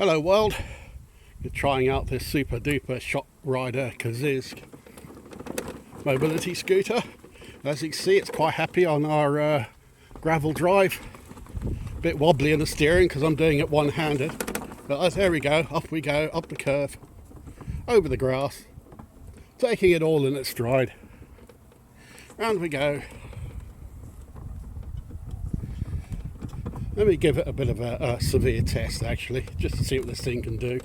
Hello world, you're trying out this super duper Shoprider Cadiz mobility scooter. As you can see, it's quite happy on our gravel drive. A bit wobbly in the steering because I'm doing it one-handed. But there we go, up we go, up the curve, over the grass, taking it all in its stride. Round we go. Let me give it a bit of a severe test actually, just to see what this thing can do.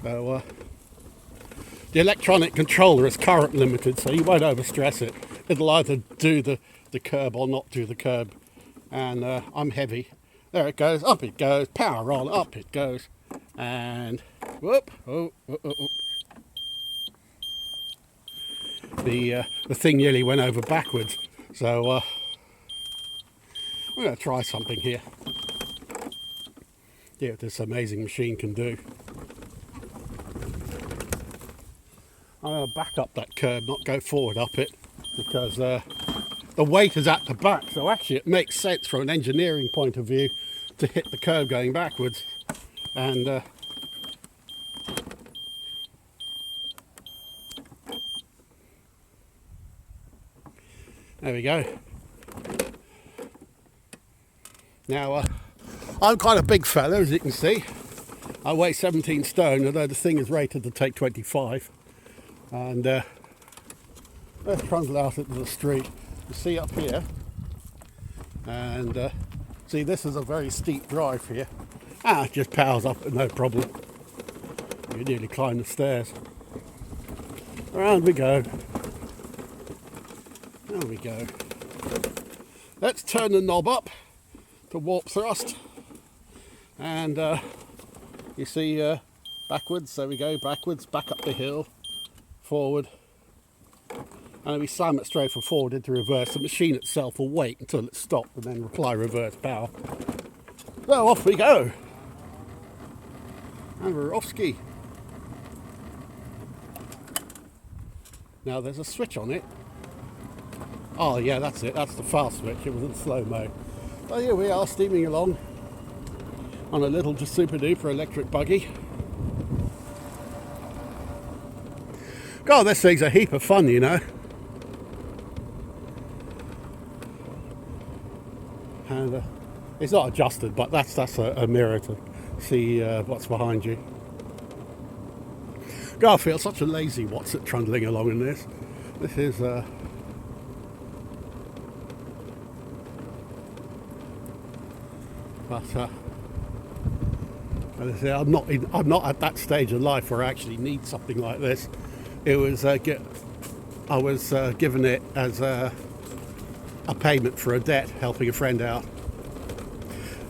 So, the electronic controller is current limited, so you won't overstress it. It'll either do the curb or not do the curb. And I'm heavy. There it goes, up it goes, power on, up it goes. And whoop, oh. The thing nearly went over backwards. So I'm going to try something here. See what this amazing machine can do. I'm going to back up that curb, not go forward up it, because the weight is at the back. So actually it makes sense from an engineering point of view to hit the curb going backwards. And there we go. Now, I'm quite a big fella, as you can see. I weigh 17 stone, although the thing is rated to take 25. And let's trundle out into the street. You see up here, and see, this is a very steep drive here. It just powers up, no problem. You nearly climb the stairs. Around we go. There we go. Let's turn the knob up to warp thrust, and you see backwards, there we go, backwards, back up the hill, forward, and we slam it straight forward into reverse. The machine itself will wait until it's stopped and then apply reverse power. So off we go, and we're off ski. Now there's a switch on it. Oh yeah, that's it, that's the fast switch, it was in slow-mo. So here we are, steaming along on a little just super duper electric buggy. God, this thing's a heap of fun, you know. And it's not adjusted, but that's a mirror to see what's behind you. God, I feel such a lazy what's it trundling along in this. This is but as I say, I'm not at that stage of life where I actually need something like this. It was I was given it as a payment for a debt, helping a friend out,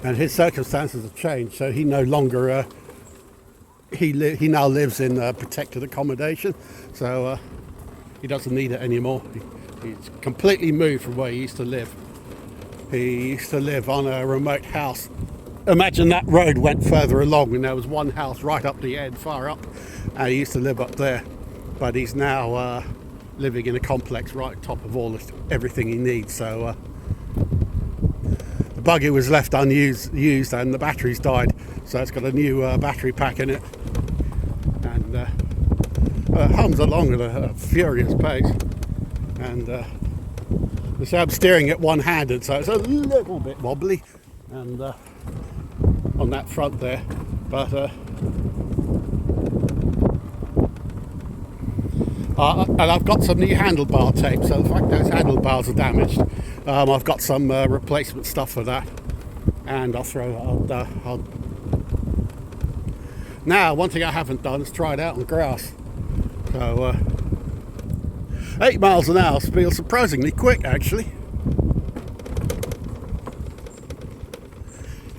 and his circumstances have changed. So he no longer he now lives in protected accommodation. So he doesn't need it anymore. He's completely moved from where he used to live. He used to live on a remote house. Imagine that road went further along and there was one house right up the end, far up, and he used to live up there. But he's now living in a complex right top of everything he needs. So the buggy was left unused and the batteries died, so it's got a new battery pack in it, and hums along at a furious pace. And so I'm steering it one-handed, so it's a little bit wobbly, and on that front there, but and I've got some new handlebar tape, so the fact those handlebars are damaged, I've got some replacement stuff for that, and now one thing I haven't done is try it out on grass. So 8 miles an hour feels surprisingly quick actually.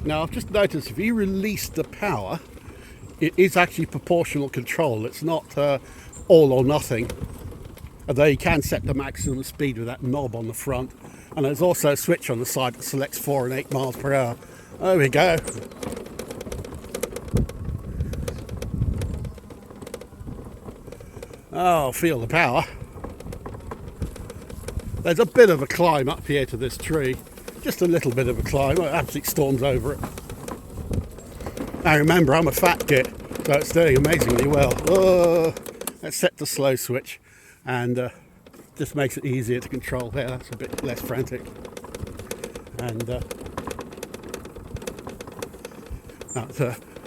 Now I've just noticed if you release the power, it is actually proportional control. It's not all or nothing. Although you can set the maximum speed with that knob on the front. And there's also a switch on the side that selects 4 and 8 miles per hour. There we go. Oh, feel the power. There's a bit of a climb up here to this tree. Just a little bit of a climb. It absolutely storms over it. I remember I'm a fat git, so it's doing amazingly well. Oh, let's set the slow switch, and just makes it easier to control. There, that's a bit less frantic. And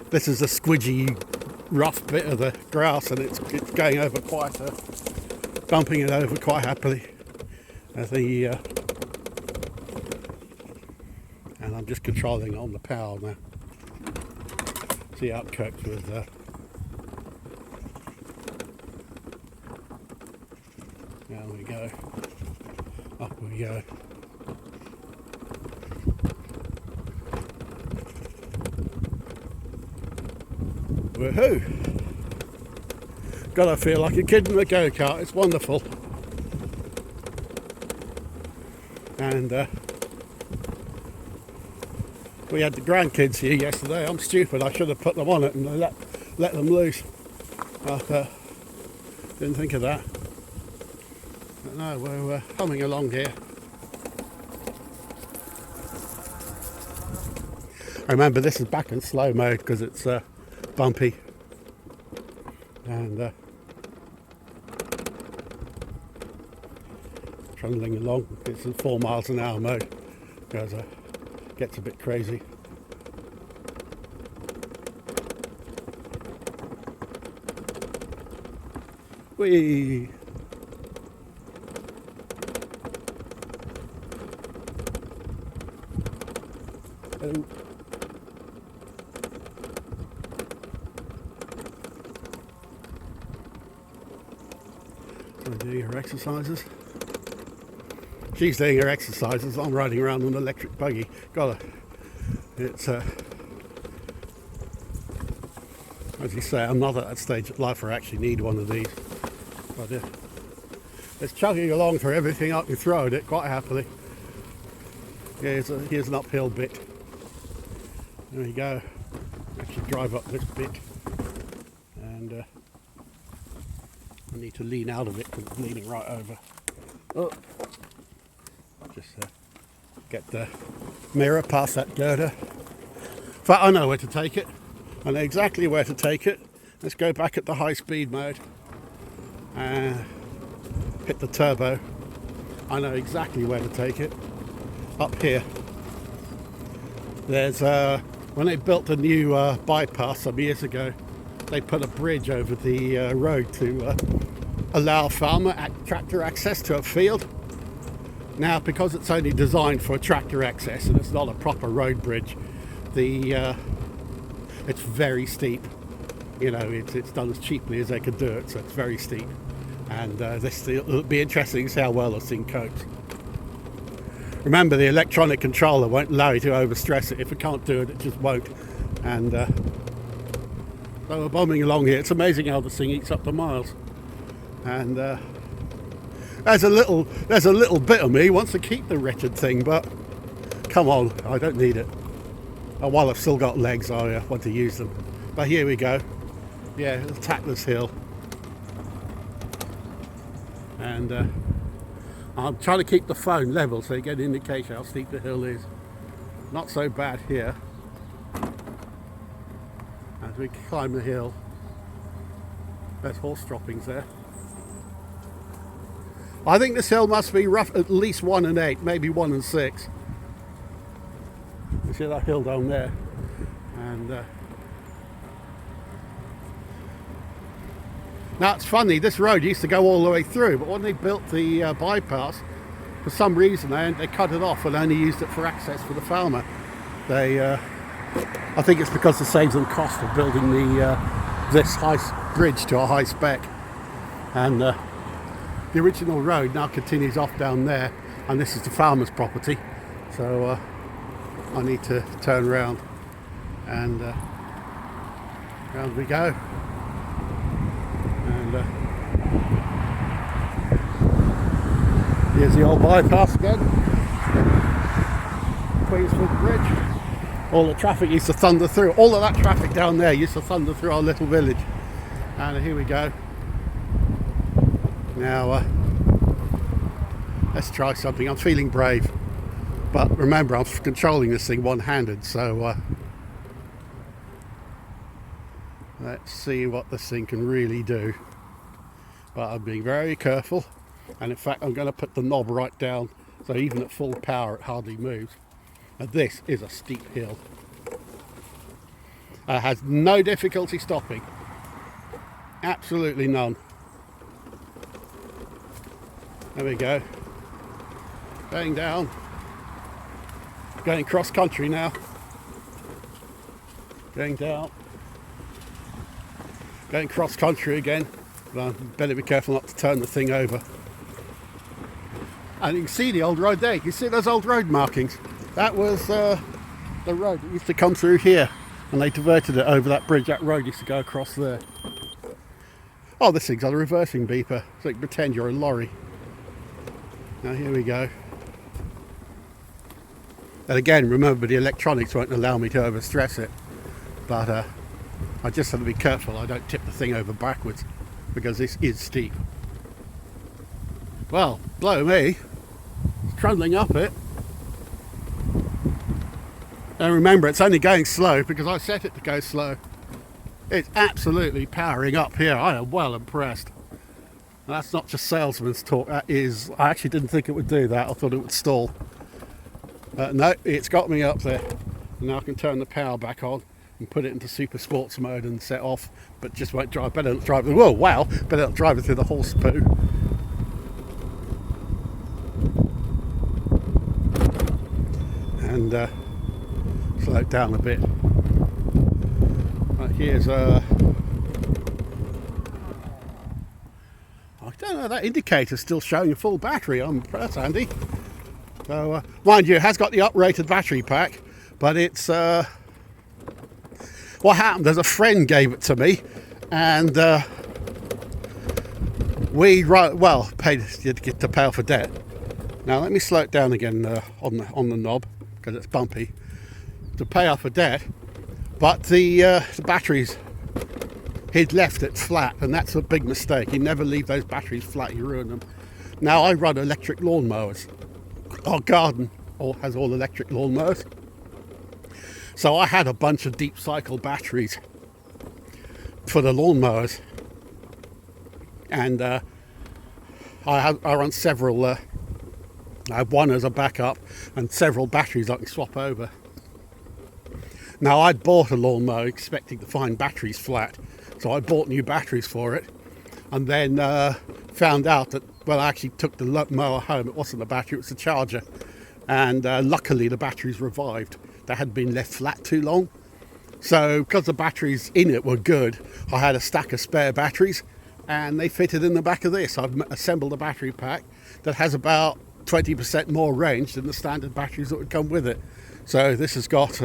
this is a squidgy, rough bit of the grass, and it's going over bumping it over quite happily. And I'm just controlling on the power now. See how it copes with there we go. Up we go. Woohoo! God, I feel like a kid in a go-kart. It's wonderful. And we had the grandkids here yesterday. I'm stupid. I should have put them on it and let them loose. But didn't think of that. But no, we're humming along here. Remember, this is back in slow mode because it's bumpy. And trundling along. It's in 4 miles an hour mode because it gets a bit crazy. Whee! Oh. So doing her exercises. She's doing her exercises. I'm riding around on an electric buggy. It's as you say, I'm not at that stage of life where I actually need one of these. But it's chugging along for everything I can throw at it quite happily. Here's an uphill bit. There we go. Actually drive up this bit, and I need to lean out of it because I'm leaning right over. Oh. Just get the mirror past that girder. In fact, I know where to take it. I know exactly where to take it. Let's go back at the high speed mode and hit the turbo. I know exactly where to take it. Up here. There's when they built the new bypass some years ago, they put a bridge over the road to allow tractor access to a field. Now, because it's only designed for tractor access and it's not a proper road bridge, it's very steep. You know, it's done as cheaply as they could do it, so it's very steep. And it'll be interesting to see how well this thing copes. Remember, the electronic controller won't allow you to overstress it. If it can't do it, it just won't. And so we're bombing along here. It's amazing how this thing eats up the miles. And there's a little bit of me wants to keep the wretched thing, but come on, I don't need it. And while I've still got legs, I want to use them. But here we go. Yeah, a tackless hill. And I'm trying to keep the phone level so you get an indication how steep the hill is. Not so bad here. As we climb the hill. There's horse droppings there. I think this hill must be rough, at least 1 and 8, maybe 1 and 6. You see that hill down there, and now it's funny. This road used to go all the way through, but when they built the bypass, for some reason they cut it off and only used it for access for the farmer. I think it's because it saves them cost of building this high bridge to a high spec, and the original road now continues off down there, and this is the farmer's property. So I need to turn around, and round we go. And here's the old bypass again. Queensford Bridge. All the traffic used to thunder through. All of that traffic down there used to thunder through our little village. And here we go. Now, let's try something. I'm feeling brave. But remember, I'm controlling this thing one-handed, so Let's see what this thing can really do. But I'm being very careful, and in fact I'm going to put the knob right down so even at full power it hardly moves. And this is a steep hill. It has no difficulty stopping. Absolutely none. There we go. Going down. Going cross country now. Going down. Going cross country again. But I better be careful not to turn the thing over. And you can see the old road there. You can see those old road markings. That was the road that used to come through here. And they diverted it over that bridge. That road used to go across there. Oh, this thing's got a reversing beeper. So you can pretend you're a lorry. Now here we go. And again, remember the electronics won't allow me to overstress it. But I just have to be careful I don't tip the thing over backwards, because this is steep. Well, blow me. It's trundling up it. And remember, it's only going slow because I set it to go slow. It's absolutely powering up here. I am well impressed. And that's not just salesman's talk. That is, I actually didn't think it would do that. I thought it would stall. No, it's got me up there. And now I can turn the power back on and put it into super sports mode and set off, but just won't drive. Better not drive. Whoa, wow! Better not drive it through the horse poo. And slow it down a bit. Right, here's I don't know, that indicator's still showing a full battery. That's handy. So, mind you, it has got the uprated battery pack, but it's what happened is a friend gave it to me, and we paid to get to pay off a debt. Now let me slow it down again on the knob, because it's bumpy, to pay off a debt. But the batteries, he'd left it flat, and that's a big mistake. You never leave those batteries flat, you ruin them. Now I run electric lawnmowers. Our garden has all electric lawnmowers. So I had a bunch of deep cycle batteries for the lawnmowers. And I run several, I have one as a backup and several batteries I can swap over. Now I'd bought a lawnmower expecting to find batteries flat. So I bought new batteries for it. And then found out that, well, I actually took the mower home. It wasn't the battery, it was the charger. And luckily the batteries revived. They hadn't been left flat too long. So because the batteries in it were good, I had a stack of spare batteries and they fitted in the back of this. I've assembled a battery pack that has about 20% more range than the standard batteries that would come with it. So this has got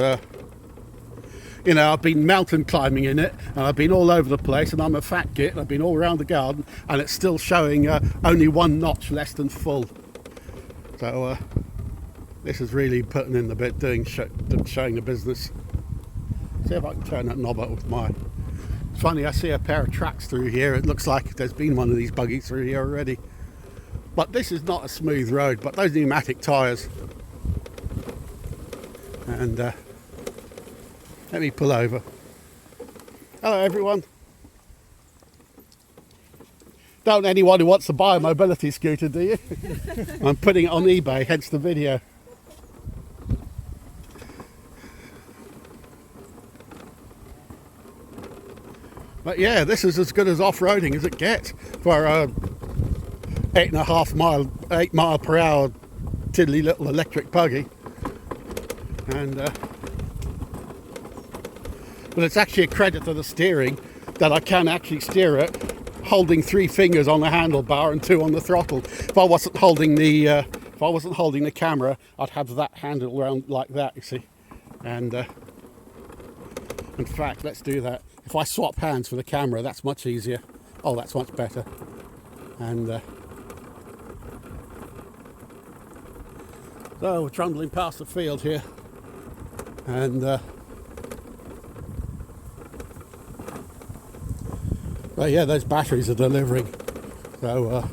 I've been mountain climbing in it, and I've been all over the place, and I'm a fat git, and I've been all around the garden, and it's still showing only one notch less than full. So this is really putting in the bit, showing the business. See if I can turn that knob up with my... It's funny, I see a pair of tracks through here. It looks like there's been one of these buggies through here already. But this is not a smooth road, but those pneumatic tyres. And let me pull over. Hello everyone. Don't anyone who wants to buy a mobility scooter, do you? I'm putting it on eBay, hence the video. But yeah, this is as good as off-roading as it gets for a 8 mile per hour tiddly little electric buggy. And but it's actually a credit to the steering that I can actually steer it holding 3 fingers on the handlebar and 2 on the throttle. If I wasn't holding the camera, I'd have that handle around like that, you see. And in fact, let's do that. If I swap hands for the camera, that's much easier. Oh, that's much better. And so we're trundling past the field here, and well, yeah, those batteries are delivering. So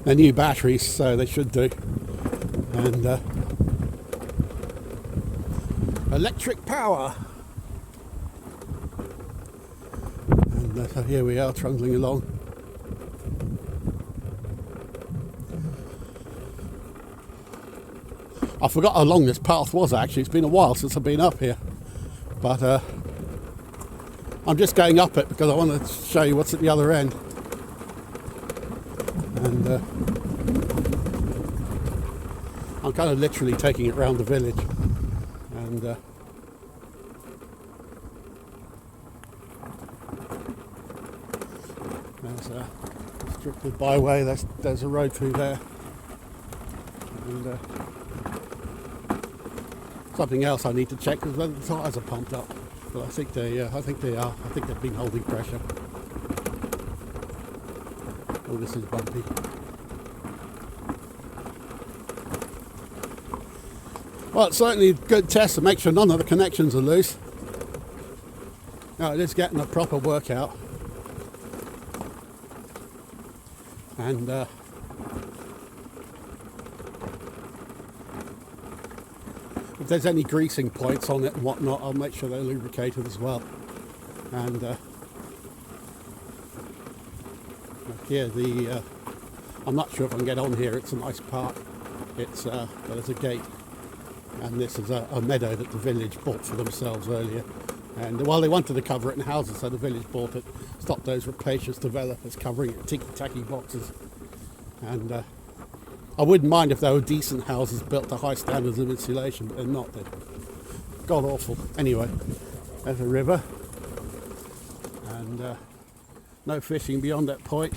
they're new batteries, so they should do. And electric power. And so here we are trundling along. I forgot how long this path was actually. It's been a while since I've been up here. But I'm just going up it because I want to show you what's at the other end. And I'm kind of literally taking it around the village. And there's a restricted byway. There's a road through there. And something else I need to check is whether the tyres are pumped up. But I think they are. I think they've been holding pressure. Oh, this is bumpy. Well, it's certainly a good test to make sure none of the connections are loose. Now it is getting a proper workout. And if there's any greasing points on it and whatnot, I'll make sure they're lubricated as well. And here, I'm not sure if I can get on here. It's a nice park. It's there's a gate, and this is a meadow that the village bought for themselves earlier. And well, they wanted to cover it in houses, so the village bought it, stopped those rapacious developers covering it in ticky-tacky boxes. And I wouldn't mind if they were decent houses built to high standards of insulation, but they're not. They're god awful. Anyway, there's a river, and no fishing beyond that point.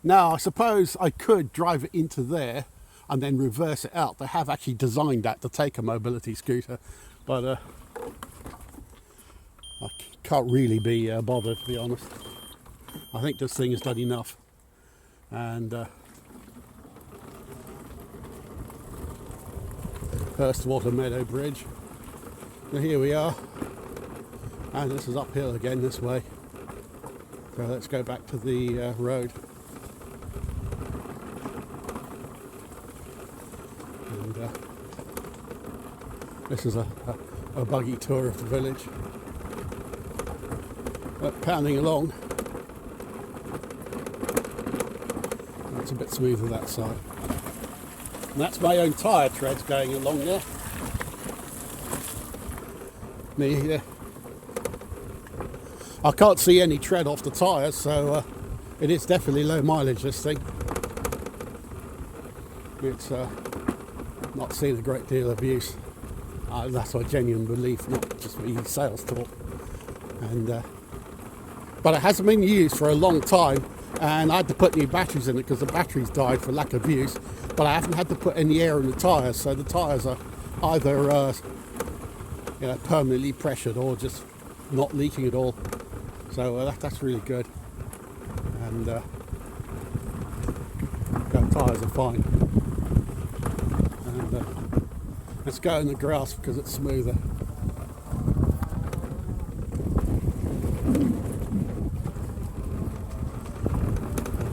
Now, I suppose I could drive it into there and then reverse it out. They have actually designed that to take a mobility scooter, but I can't really be bothered, to be honest. I think this thing has done enough. And First Water Meadow Bridge. Now here we are, and this is uphill again this way. So let's go back to the road. And this is a buggy tour of the village. Pounding along. It's a bit smoother that side. And that's my own tyre treads going along there. I can't see any tread off the tyres, so it is definitely low mileage, this thing. It's not seen a great deal of use. That's my genuine belief, not just me sales talk. And but it hasn't been used for a long time, and I had to put new batteries in it because the batteries died for lack of use. But I haven't had to put any air in the tyres, so the tyres are either permanently pressured or just not leaking at all. So that's really good. And the tyres are fine. And let's go in the grass because it's smoother.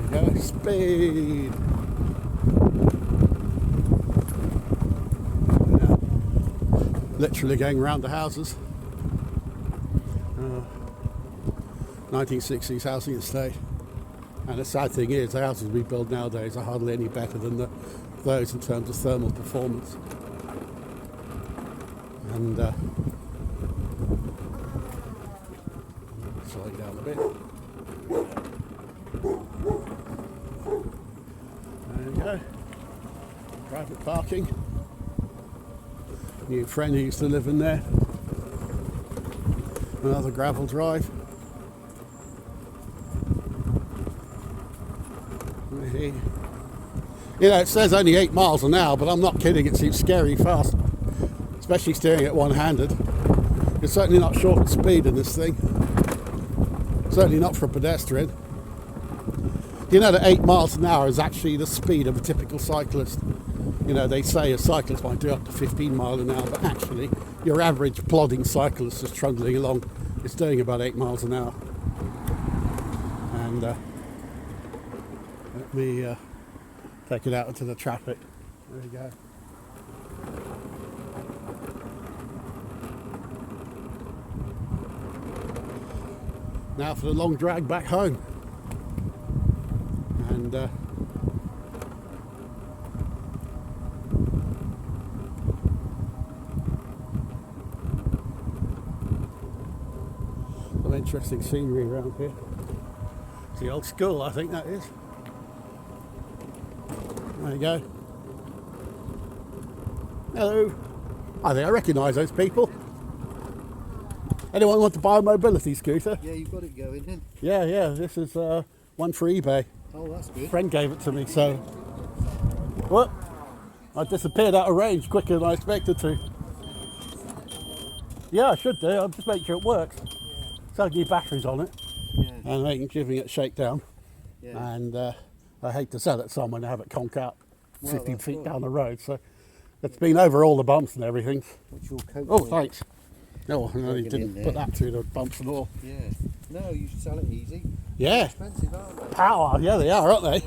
There we go, speed. Literally going around the houses. 1960s housing estate. And the sad thing is, the houses we build nowadays are hardly any better than those in terms of thermal performance. And slow down a bit. There we go. Private parking. New friend who used to live in there. Another gravel drive. You know, it says only 8 miles an hour, but I'm not kidding, it seems scary fast, especially steering it one-handed. It's certainly not short of speed in this thing. Certainly not for a pedestrian. You know that 8 miles an hour is actually the speed of a typical cyclist. You know, they say a cyclist might do up to 15 miles an hour, but actually your average plodding cyclist just trundling along is doing about 8 miles an hour. And let me take it out into the traffic. There we go. Now for the long drag back home. And some interesting scenery around here. It's the old school, I think that is. There you go. Hello. I think I recognise those people. Anyone want to buy a mobility scooter? Yeah, you've got it going in. Yeah, this is one for eBay. Oh, that's good. A friend gave it to me, so... What? I disappeared out of range quicker than I expected to. Yeah, I should do. I'll just make sure it works. So I need batteries on it. Yeah. And I'm giving it a shakedown. Yeah. And I hate to sell it to someone and have it conk out 50 feet right. down the road. So it's been over all the bumps and everything. What's your coat? Oh, thanks. No, no, you Plug it didn't in put there. that through the bumps and all. Yeah. No, you should sell it easy. Yeah. Expensive, aren't they? Power, yeah, they are, aren't they?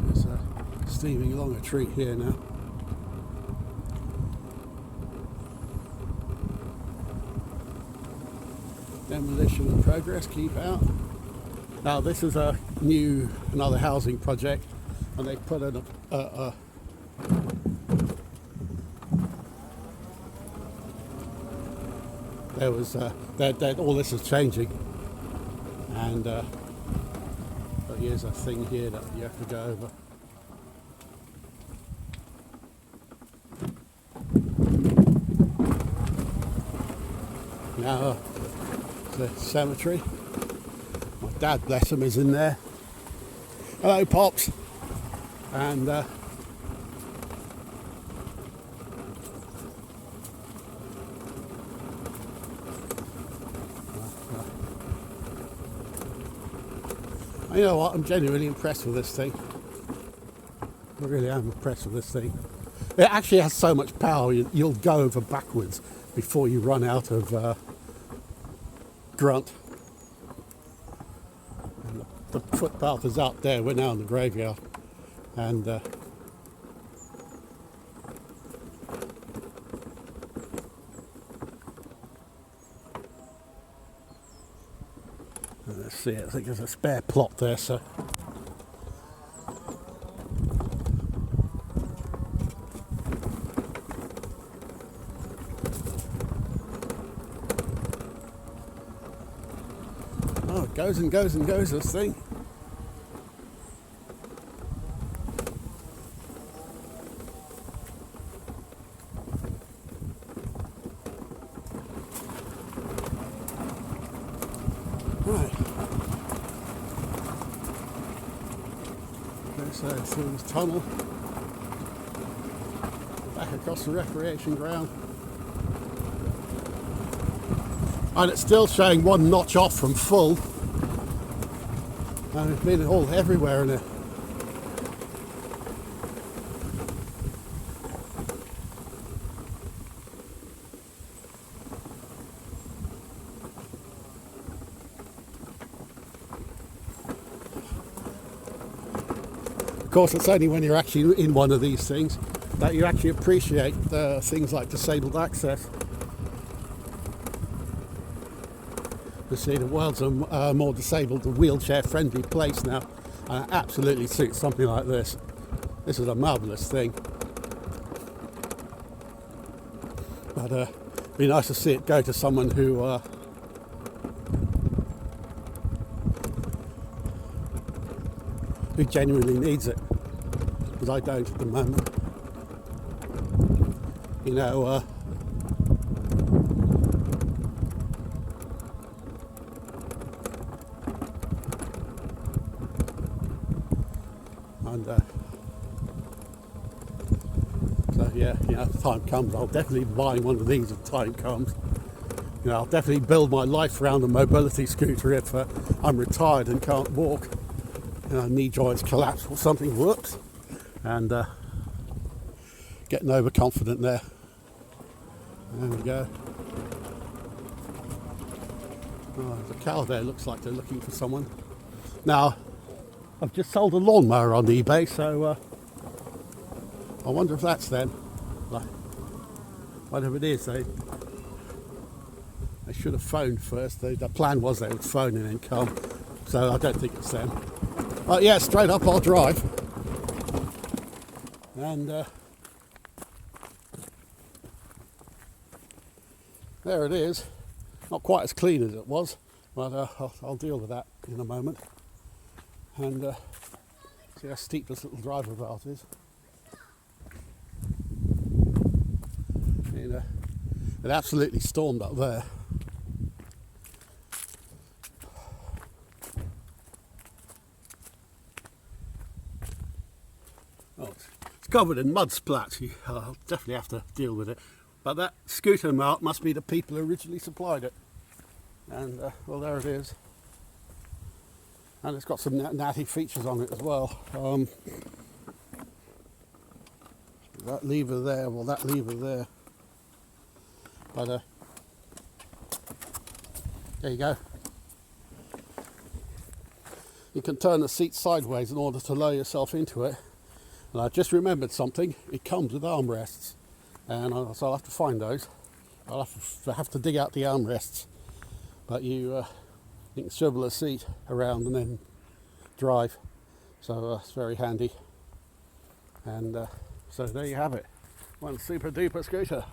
There's steaming along a tree here now. Demolition in progress, keep out. Now this is another housing project, and they put in there was all this is changing, and but here's a thing here that you have to go over. Now the cemetery. My dad, bless him, is in there. Hello, Pops. And you know what? I'm genuinely impressed with this thing. I really am impressed with this thing. It actually has so much power, you'll go over backwards before you run out of grunt. And the footpath is out there. We're now in the graveyard, and let's see, I think there's a spare plot there, so oh, it goes and goes and goes, this thing. Right. So through this tunnel, back across the recreation ground. And it's still showing one notch off from full. And it's been all everywhere in it. Of course, it's only when you're actually in one of these things that you actually appreciate things like disabled access. You see, the world's a more disabled and wheelchair-friendly place now, and it absolutely suits something like this. This is a marvellous thing. But it'd be nice to see it go to someone who genuinely needs it, because I don't at the moment. You know, and so yeah, you know, if the time comes, I'll definitely be buying one of these if the time comes. You know, I'll definitely build my life around a mobility scooter if I'm retired and can't walk. You know, knee joints collapse or something, whoops, and getting overconfident there. There we go. Oh, there's a cow there, looks like they're looking for someone. Now, I've just sold a lawnmower on eBay, so I wonder if that's them. Like, whatever it is, they should have phoned first. The plan was they would phone and then come, so I don't think it's them. But yeah, straight up I'll drive. And there it is. Not quite as clean as it was, but I'll deal with that in a moment. And see how steep this little driver path is. You know, it absolutely stormed up there. Oh, it's covered in mud splats. I'll definitely have to deal with it. But that scooter mark must be the people who originally supplied it. And well, there it is. And it's got some natty features on it as well. That lever there, well, that lever there. But there you go. You can turn the seat sideways in order to lower yourself into it. And I just remembered something. It comes with armrests, and so I'll have to find those. I'll have to dig out the armrests. But you can swivel a seat around and then drive. So it's very handy. And so there you have it. One super duper scooter.